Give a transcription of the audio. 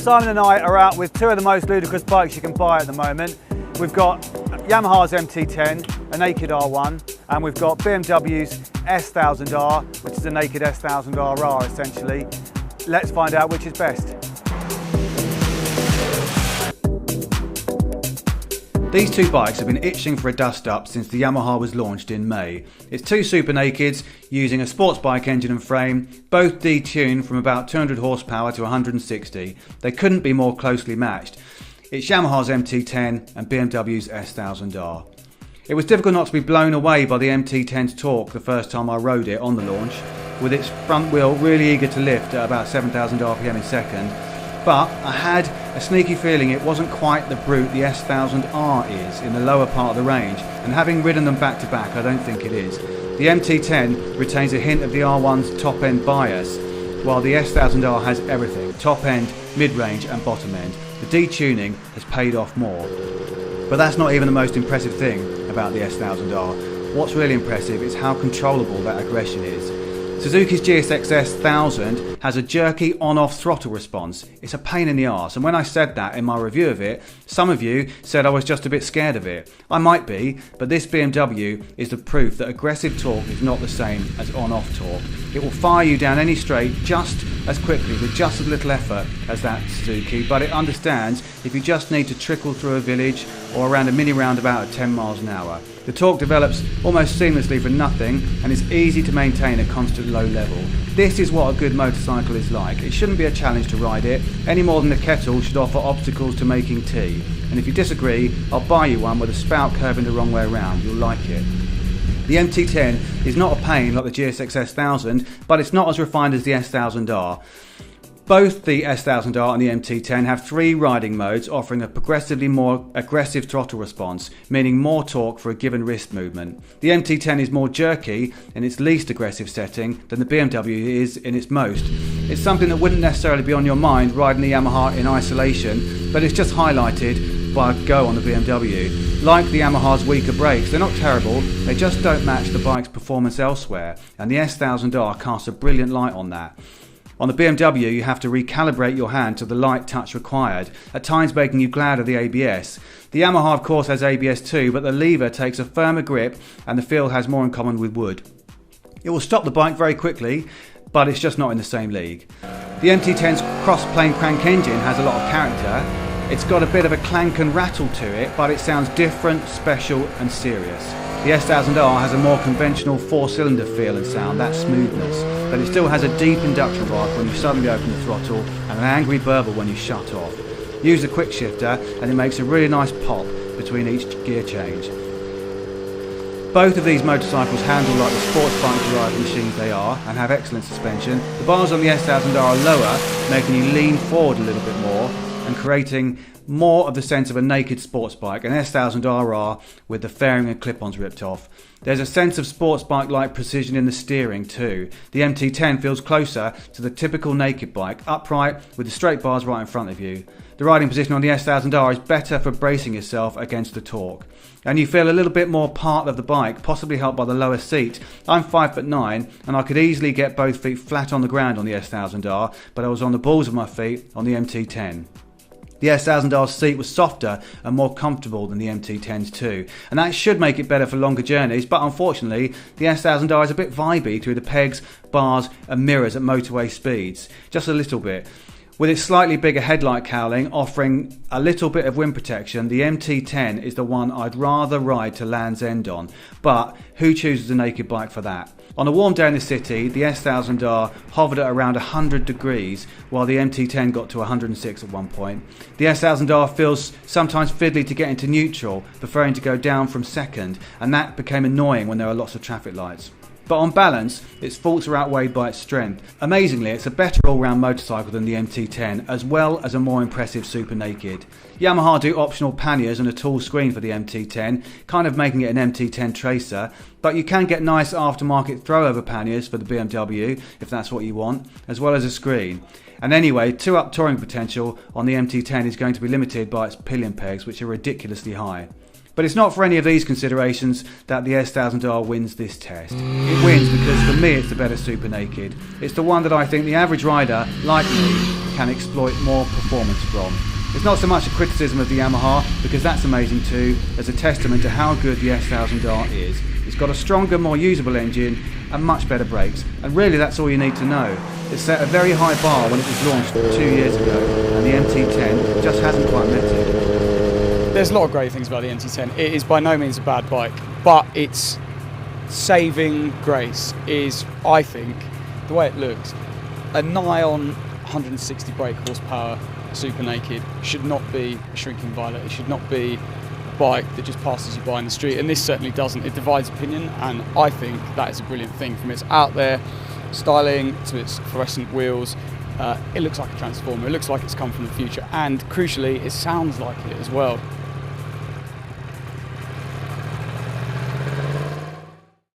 Simon and I are out with two of the most ludicrous bikes you can buy at the moment. We've got Yamaha's MT10, a naked R1, and we've got BMW's S1000R, which is a naked S1000RR essentially. Let's find out which is best. These two bikes have been itching for a dust-up since the Yamaha was launched in May. It's two super nakeds using a sports bike engine and frame, both detuned from about 200 horsepower to 160. They couldn't be more closely matched. It's Yamaha's MT10 and BMW's S1000R. It was difficult not to be blown away by the MT10's torque the first time I rode it on the launch, with its front wheel really eager to lift at about 7,000 RPM a second. But I had a sneaky feeling it wasn't quite the brute the S1000R is in the lower part of the range, and having ridden them back to back, I don't think it is. The MT10 retains a hint of the R1's top end bias, while the S1000R has everything: top end, mid-range and bottom end. The detuning has paid off more. But that's not even the most impressive thing about the S1000R. What's really impressive is how controllable that aggression is. Suzuki's GSX-S 1000 has a jerky on-off throttle response. It's a pain in the arse, and when I said that in my review of it, some of you said I was just a bit scared of it. I might be, but this BMW is the proof that aggressive torque is not the same as on-off torque. It will fire you down any straight just as quickly with just as little effort as that Suzuki, but it understands if you just need to trickle through a village or around a mini roundabout at 10 miles an hour. The torque develops almost seamlessly from nothing, and it's easy to maintain a constant low level. This is what a good motorcycle is like. It shouldn't be a challenge to ride it, any more than the kettle should offer obstacles to making tea. And if you disagree, I'll buy you one with a spout curving the wrong way around. You'll like it. The MT10 is not a pain like the GSX-S 1000, but it's not as refined as the S1000R. Both the S1000R and the MT10 have three riding modes offering a progressively more aggressive throttle response, meaning more torque for a given wrist movement. The MT10 is more jerky in its least aggressive setting than the BMW is in its most. It's something that wouldn't necessarily be on your mind riding the Yamaha in isolation, but it's just highlighted by a go on the BMW. Like the Yamaha's weaker brakes, they're not terrible, they just don't match the bike's performance elsewhere, and the S1000R casts a brilliant light on that. On the BMW, you have to recalibrate your hand to the light touch required, at times making you glad of the ABS. The Yamaha of course has ABS too, but the lever takes a firmer grip and the feel has more in common with wood. It will stop the bike very quickly, but it's just not in the same league. The MT10's cross-plane crank engine has a lot of character. It's got a bit of a clank and rattle to it, but it sounds different, special and serious. The S1000R has a more conventional four-cylinder feel and sound, that smoothness, but it still has a deep induction bark when you suddenly open the throttle and an angry burble when you shut off. Use the quick shifter and it makes a really nice pop between each gear change. Both of these motorcycles handle like the sports bike driving machines they are and have excellent suspension. The bars on the S1000R are lower, making you lean forward a little bit more and creating more of the sense of a naked sports bike, an S1000RR with the fairing and clip-ons ripped off. There's a sense of sports bike-like precision in the steering too. The MT10 feels closer to the typical naked bike, upright with the straight bars right in front of you. The riding position on the S1000R is better for bracing yourself against the torque. And you feel a little bit more part of the bike, possibly helped by the lower seat. I'm 5'9" and I could easily get both feet flat on the ground on the S1000R, but I was on the balls of my feet on the MT10. The S1000R's seat was softer and more comfortable than the MT10's too, and that should make it better for longer journeys, but unfortunately the S1000R is a bit vibey through the pegs, bars and mirrors at motorway speeds, just a little bit. With its slightly bigger headlight cowling offering a little bit of wind protection, the MT10 is the one I'd rather ride to Land's End on, but who chooses a naked bike for that? On a warm day in the city, the S1000R hovered at around 100 degrees, while the MT10 got to 106 at one point. The S1000R feels sometimes fiddly to get into neutral, preferring to go down from second, and that became annoying when there are lots of traffic lights. But on balance, its faults are outweighed by its strength. Amazingly, it's a better all-round motorcycle than the MT10, as well as a more impressive super naked. Yamaha do optional panniers and a tall screen for the MT10, kind of making it an MT10 tracer, but you can get nice aftermarket throwover panniers for the BMW, if that's what you want, as well as a screen. And anyway, two-up touring potential on the MT10 is going to be limited by its pillion pegs, which are ridiculously high. But it's not for any of these considerations that the S1000R wins this test. It wins because for me it's the better Super Naked. It's the one that I think the average rider, like me, can exploit more performance from. It's not so much a criticism of the Yamaha, because that's amazing too, as a testament to how good the S1000R is. It's got a stronger, more usable engine and much better brakes, and really that's all you need to know. It set a very high bar when it was launched 2 years ago, and the MT10 just hasn't quite met it. There's a lot of great things about the MT10. It is by no means a bad bike, but its saving grace is, I think, the way it looks. A nigh on 160 brake horsepower Super Naked should not be a shrinking violet. It should not be a bike that just passes you by in the street, and this certainly doesn't. It divides opinion, and I think that is a brilliant thing. From its out there styling to its fluorescent wheels, it looks like a transformer. It looks like it's come from the future, and crucially, it sounds like it as well.